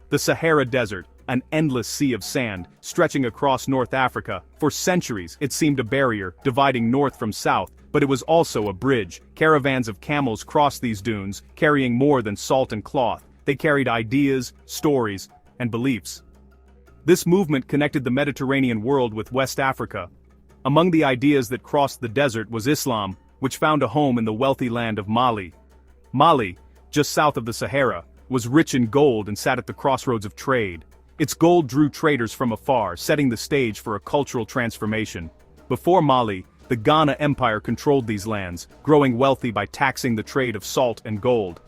The Sahara Desert, an endless sea of sand, stretching across North Africa. For centuries, it seemed a barrier, dividing north from south, but it was also a bridge. Caravans of camels crossed these dunes, carrying more than salt and cloth. They carried ideas, stories, and beliefs. This movement connected the Mediterranean world with West Africa. Among the ideas that crossed the desert was Islam, which found a home in the wealthy land of Mali. Mali, just south of the Sahara, was rich in gold and sat at the crossroads of trade. Its gold drew traders from afar, setting the stage for a cultural transformation. Before Mali, the Ghana Empire controlled these lands, growing wealthy by taxing the trade of salt and gold.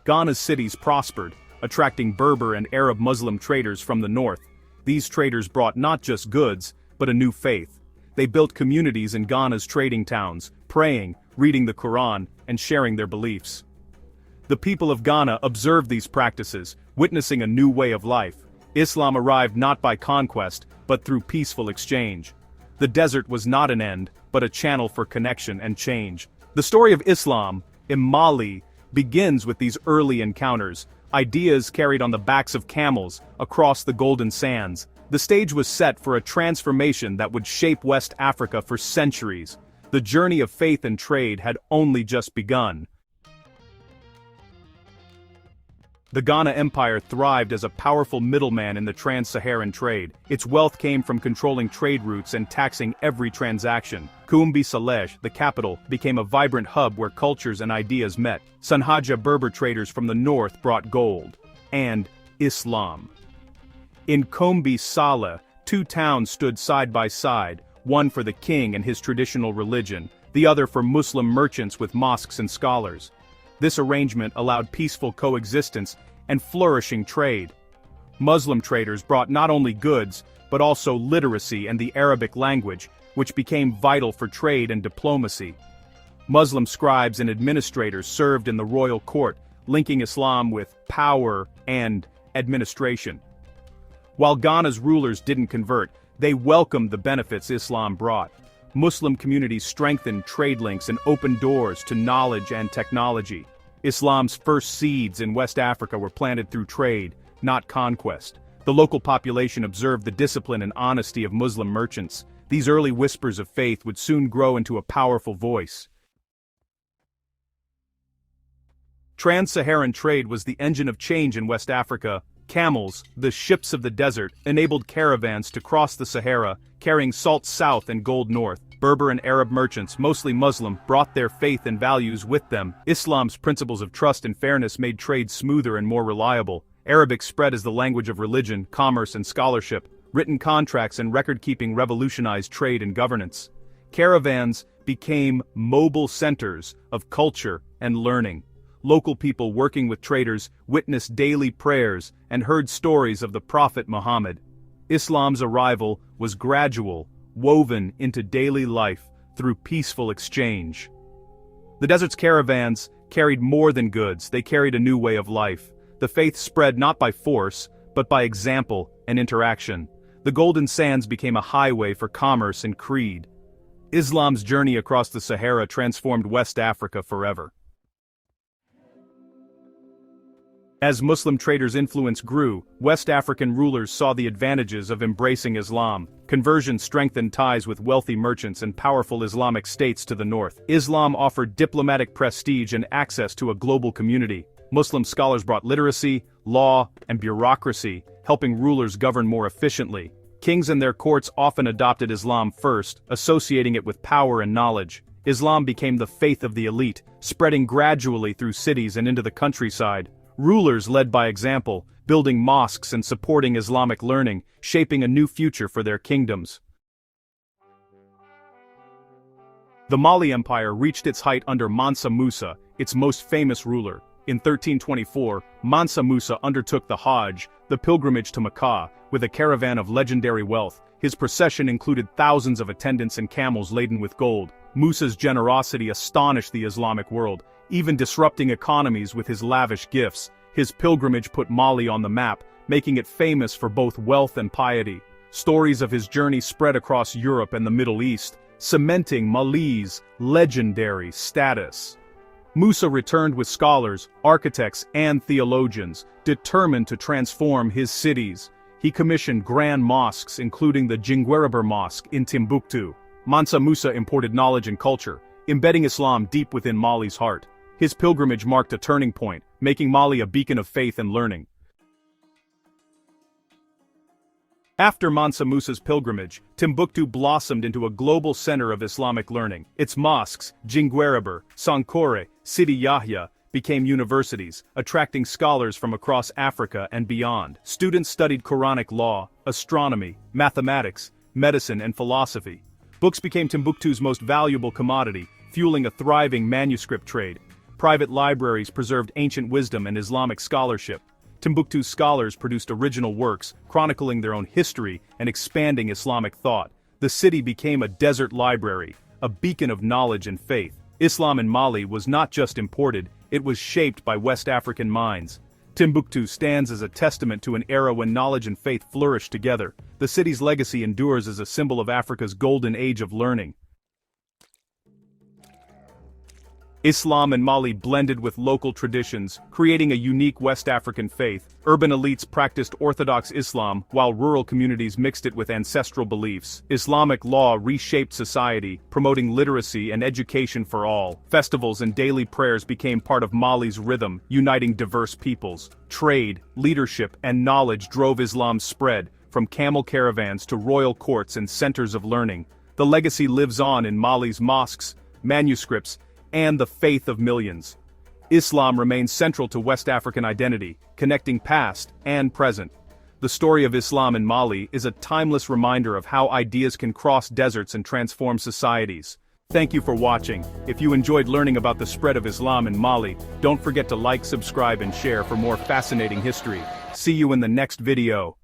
Ghana's cities prospered, attracting Berber and Arab Muslim traders from the north. These traders brought not just goods, but a new faith. They built communities in Ghana's trading towns, praying, reading the Quran, and sharing their beliefs. The people of Ghana observed these practices, witnessing a new way of life. Islam arrived not by conquest, but through peaceful exchange. The desert was not an end, but a channel for connection and change. The story of Islam, in Mali, begins with these early encounters, ideas carried on the backs of camels, across the golden sands. The stage was set for a transformation that would shape West Africa for centuries. The journey of faith and trade had only just begun. The Ghana Empire thrived as a powerful middleman in the trans-Saharan trade. Its wealth came from controlling trade routes and taxing every transaction. Koumbi Saleh, the capital, became a vibrant hub where cultures and ideas met. Sanhaja Berber traders from the north brought gold and Islam. In Koumbi Saleh, two towns stood side by side, one for the king and his traditional religion, the other for Muslim merchants with mosques and scholars. This arrangement allowed peaceful coexistence and flourishing trade. Muslim traders brought not only goods, but also literacy and the Arabic language, which became vital for trade and diplomacy. Muslim scribes and administrators served in the royal court, linking Islam with power and administration. While Ghana's rulers didn't convert, they welcomed the benefits Islam brought. Muslim communities strengthened trade links and opened doors to knowledge and technology. Islam's first seeds in West Africa were planted through trade, not conquest. The local population observed the discipline and honesty of Muslim merchants. These early whispers of faith would soon grow into a powerful voice. Trans-Saharan trade was the engine of change in West Africa. Camels, the ships of the desert, enabled caravans to cross the Sahara, carrying salt south and gold north. Berber and Arab merchants, mostly Muslim, brought their faith and values with them. Islam's principles of trust and fairness made trade smoother and more reliable. Arabic spread as the language of religion, commerce, and scholarship. Written contracts and record-keeping revolutionized trade and governance. Caravans became mobile centers of culture and learning. Local people working with traders witnessed daily prayers and heard stories of the Prophet Muhammad. Islam's arrival was gradual, woven into daily life through peaceful exchange. The desert's caravans carried more than goods, they carried a new way of life. The faith spread not by force, but by example and interaction. The golden sands became a highway for commerce and creed. Islam's journey across the Sahara transformed West Africa forever. As Muslim traders' influence grew, West African rulers saw the advantages of embracing Islam. Conversion strengthened ties with wealthy merchants and powerful Islamic states to the north. Islam offered diplomatic prestige and access to a global community. Muslim scholars brought literacy, law, and bureaucracy, helping rulers govern more efficiently. Kings and their courts often adopted Islam first, associating it with power and knowledge. Islam became the faith of the elite, spreading gradually through cities and into the countryside. Rulers led by example, building mosques and supporting Islamic learning, shaping a new future for their kingdoms. The Mali Empire reached its height under Mansa Musa, its most famous ruler. In 1324, Mansa Musa undertook the Hajj, the pilgrimage to Mecca, with a caravan of legendary wealth. His procession included thousands of attendants and camels laden with gold. Musa's generosity astonished the Islamic world, even disrupting economies with his lavish gifts. His pilgrimage put Mali on the map, making it famous for both wealth and piety. Stories of his journey spread across Europe and the Middle East, cementing Mali's legendary status. Musa returned with scholars, architects, and theologians, determined to transform his cities. He commissioned grand mosques including the Jingwereber Mosque in Timbuktu. Mansa Musa imported knowledge and culture, embedding Islam deep within Mali's heart. His pilgrimage marked a turning point, making Mali a beacon of faith and learning. After Mansa Musa's pilgrimage, Timbuktu blossomed into a global center of Islamic learning. Its mosques, Jingwereber, Sankore, Sidi Yahya, became universities, attracting scholars from across Africa and beyond. Students studied Quranic law, astronomy, mathematics, medicine, and philosophy. Books became Timbuktu's most valuable commodity, fueling a thriving manuscript trade. Private libraries preserved ancient wisdom and Islamic scholarship. Timbuktu's scholars produced original works, chronicling their own history and expanding Islamic thought. The city became a desert library, a beacon of knowledge and faith. Islam in Mali was not just imported, it was shaped by West African minds. Timbuktu stands as a testament to an era when knowledge and faith flourished together. The city's legacy endures as a symbol of Africa's golden age of learning. Islam in Mali blended with local traditions, creating a unique West African faith. Urban elites practiced Orthodox Islam, while rural communities mixed it with ancestral beliefs. Islamic law reshaped society, promoting literacy and education for all. Festivals and daily prayers became part of Mali's rhythm, uniting diverse peoples. Trade, leadership, and knowledge drove Islam's spread, from camel caravans to royal courts and centers of learning. The legacy lives on in Mali's mosques, manuscripts, and the faith of millions. Islam remains central to West African identity, connecting past and present. The story of Islam in Mali is a timeless reminder of how ideas can cross deserts and transform societies. Thank you for watching. If you enjoyed learning about the spread of Islam in Mali, don't forget to like, subscribe, and share for more fascinating history. See you in the next video.